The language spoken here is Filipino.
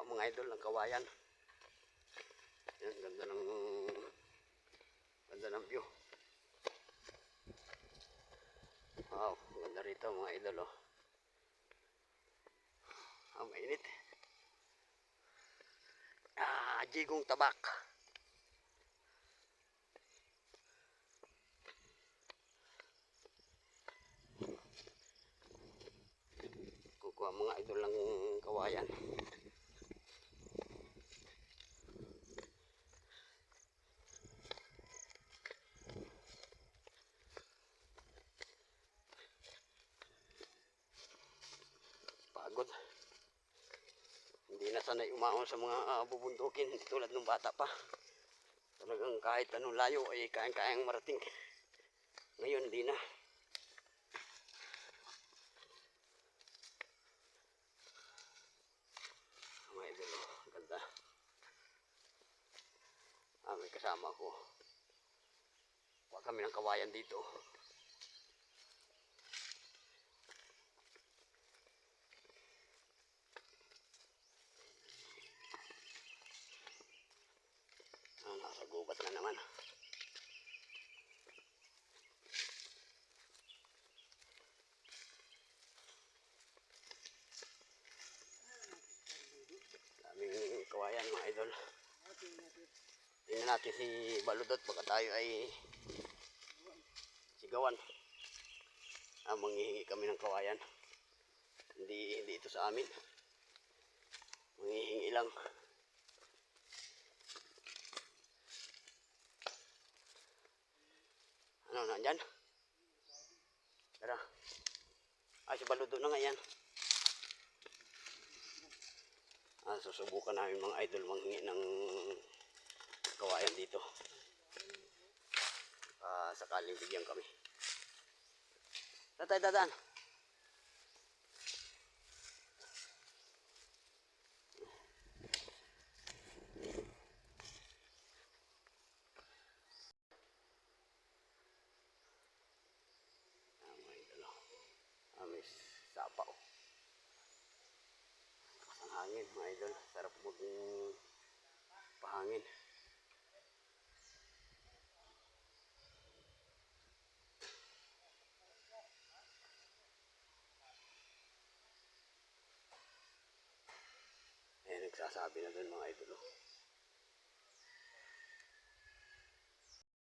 mga idol ng kawayan. Yan, ganda ng view. Wow, ganda rito mga idol oh. Mainit. Jigong tabak. Kukuha mga idol ng kawayan. Pagod. Hindi na sanay umahon sa mga bubundukin tulad ng bata pa. Talagang kahit anong layo ay kayang-kayang marating. Ngayon hindi na. Mga idol, ganda. May kasama ko. Kuha kami ng kawayan dito. Nasa gubat na naman. Daming kawayan mga idol. Tingnan natin si Baludot baka tayo ay sigawan. Manghihingi kami ng kawayan. Hindi ito sa amin. Manghihingi lang. Ano nandyan? Tara. Si Baludot na nga yan. Susubukan namin mga idol manghingi ng kawayan dito. Sakaling bigyan kami. Tatay dadaan. Mga idol. May sapaw. Ang hangin mga idol. Sarap maging pahangin. Nagsasabi na doon mga idol.